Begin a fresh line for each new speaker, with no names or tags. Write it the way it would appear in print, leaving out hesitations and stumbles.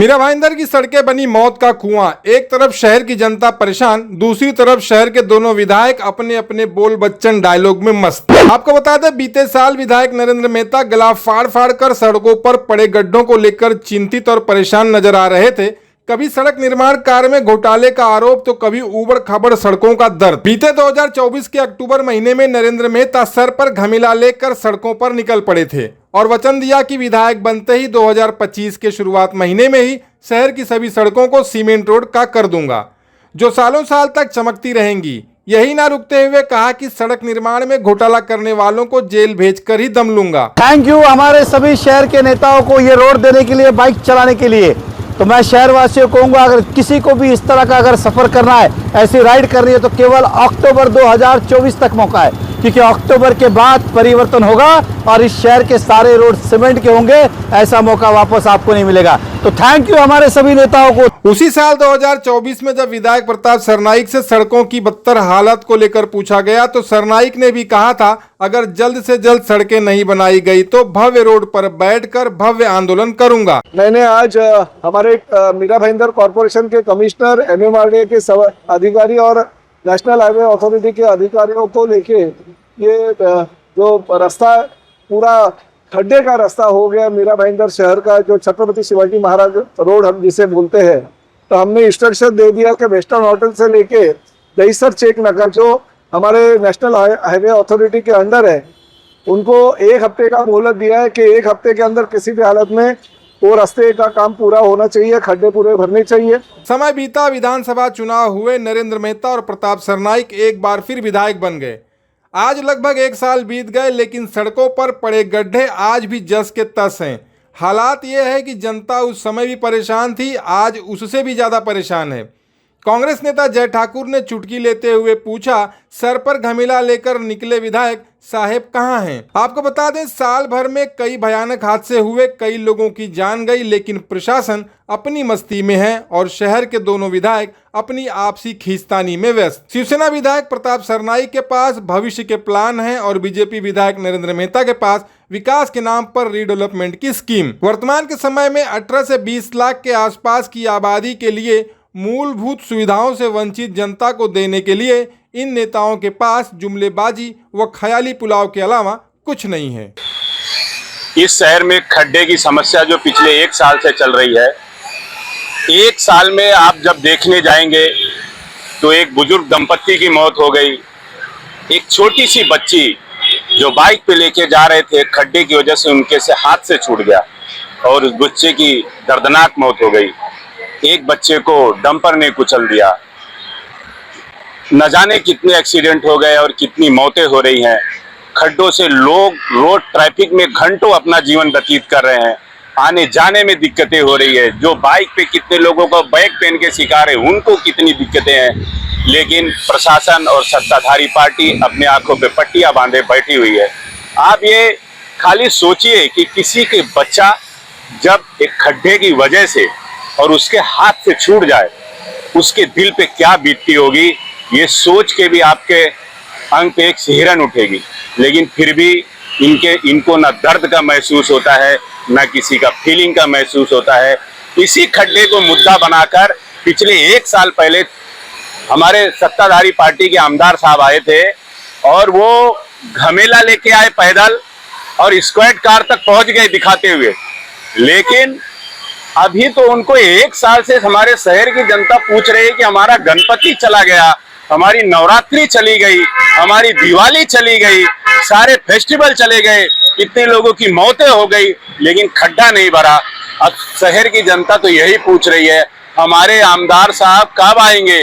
मीरा भाईंदर की सड़कें बनी मौत का कुआं। एक तरफ शहर की जनता परेशान, दूसरी तरफ शहर के दोनों विधायक अपने अपने बोल बच्चन डायलॉग में मस्त। आपको बता दें, बीते साल विधायक नरेंद्र मेहता गला फाड़ फाड़ कर सड़कों पर पड़े गड्ढों को लेकर चिंतित और परेशान नजर आ रहे थे। कभी सड़क निर्माण कार्य में घोटाले का आरोप तो कभी उबड़ खाबड़ सड़कों का दर्द। बीते 2024 के अक्टूबर महीने में नरेंद्र मेहता सर पर घमिला लेकर सड़कों पर निकल पड़े थे और वचन दिया कि विधायक बनते ही 2025 के शुरुआत महीने में ही शहर की सभी सड़कों को सीमेंट रोड का कर दूंगा, जो सालों साल तक चमकती रहेंगी। यही ना रुकते हुए कहा कि सड़क निर्माण में घोटाला करने वालों को जेल भेजकर ही दम लूंगा।
थैंक यू हमारे सभी शहर के नेताओं को ये रोड देने के लिए, बाइक चलाने के लिए। तो मैं शहरवासियों को कहूँगा, अगर किसी को भी इस तरह का अगर सफ़र करना है, ऐसी राइड करनी है, तो केवल अक्टूबर 2024 तक मौका है, क्योंकि अक्टूबर के बाद परिवर्तन होगा और इस शहर के सारे रोड सीमेंट के होंगे। ऐसा मौका वापस आपको नहीं मिलेगा। तो थैंक यू हमारे सभी नेताओं को।
उसी साल 2024 में जब विधायक प्रताप सरनाईक से सड़कों की बदतर हालत को लेकर पूछा गया, तो सरनाईक ने भी कहा था, अगर जल्द से जल्द सड़कें नहीं बनाई गई तो भव्य रोड पर बैठकर भव्य आंदोलन करूंगा।
मैंने आज हमारे मीरा भाईंदर कॉरपोरेशन के कमिश्नर, MMRDA के अधिकारी और नेशनल हाईवे अथॉरिटी के अधिकारियों को लेके ये जो रास्ता पूरा खड्डे का रास्ता हो गया मीरा भाईंदर शहर का, जो छत्रपति शिवाजी महाराज रोड हम जिसे बोलते हैं, तो हमने इंस्ट्रक्शन दे दिया कि वेस्टर्न होटल से लेके दहीसर चेक नगर जो हमारे नेशनल हाईवे अथॉरिटी के अंडर है, उनको 1 हफ्ते का मोहलत दिया है कि 1 हफ्ते के अंदर किसी भी हालत में वो रास्ते का काम पूरा होना चाहिए, खड्डे पूरे भरने चाहिए।
समय बीता, विधानसभा चुनाव हुए, नरेंद्र मेहता और प्रताप सरनाईक एक बार फिर विधायक बन गए। आज लगभग 1 साल बीत गए, लेकिन सड़कों पर पड़े गड्ढे आज भी जस के तस हैं। हालात ये है कि जनता उस समय भी परेशान थी, आज उससे भी ज़्यादा परेशान है। कांग्रेस नेता जय ठाकुर ने चुटकी लेते हुए पूछा, सर पर घमिला लेकर निकले विधायक साहेब कहाँ हैं? आपको बता दें, साल भर में कई भयानक हादसे हुए, कई लोगों की जान गई, लेकिन प्रशासन अपनी मस्ती में है और शहर के दोनों विधायक अपनी आपसी खींचतानी में व्यस्त। शिवसेना विधायक प्रताप सरनाईक के पास भविष्य के प्लान हैं और बीजेपी विधायक नरेंद्र मेहता के पास विकास के नाम पर रीडेवलपमेंट की स्कीम। वर्तमान के समय में 18 से 20 लाख के आसपास की आबादी के लिए मूलभूत सुविधाओं से वंचित जनता को देने के लिए इन नेताओं के पास जुमलेबाजी व ख्याली पुलाव के अलावा कुछ नहीं है।
इस शहर में खड्डे की समस्या जो पिछले 1 साल से चल रही है, 1 साल में आप जब देखने जाएंगे तो एक बुजुर्ग दंपत्ति की मौत हो गई, एक छोटी सी बच्ची जो बाइक पे लेके जा रहे थे, खड्डे की वजह से उनके से हाथ से छूट गया और उस बच्चे की दर्दनाक मौत हो गई। एक बच्चे को डंपर ने कुचल दिया। न जाने कितने एक्सीडेंट हो गए और कितनी मौतें हो रही हैं। खड्डों से लोग रोड ट्रैफिक में घंटों अपना जीवन व्यतीत कर रहे हैं, आने जाने में दिक्कतें हो रही है। जो बाइक पे कितने लोगों को बैग पहन के शिकार है, उनको कितनी दिक्कतें हैं, लेकिन प्रशासन और सत्ताधारी पार्टी अपने आंखों पे पट्टियां बांधे बैठी हुई है। आप ये खाली सोचिए कि किसी के बच्चा जब एक खड्डे की वजह से और उसके हाथ से छूट जाए, उसके दिल पे क्या बीतती होगी, ये सोच के भी आपके अंग पे एक सिहरन उठेगी। लेकिन फिर भी इनको ना दर्द का महसूस होता है, ना किसी का फीलिंग का महसूस होता है। इसी खड्डे को मुद्दा बनाकर पिछले 1 साल पहले हमारे सत्ताधारी पार्टी के आमदार साहब आए थे और वो घमेला लेके आए पैदल और स्क्वाड कार तक पहुंच गए दिखाते हुए। लेकिन अभी तो उनको 1 साल से हमारे शहर की जनता पूछ रही है कि हमारा गणपति चला गया, हमारी नवरात्रि चली गई, हमारी दिवाली चली गई, सारे फेस्टिवल चले गए, इतने लोगों की मौतें हो गई, लेकिन खड्डा नहीं भरा। अब शहर की जनता तो यही पूछ रही है, हमारे आमदार साहब कब आएंगे,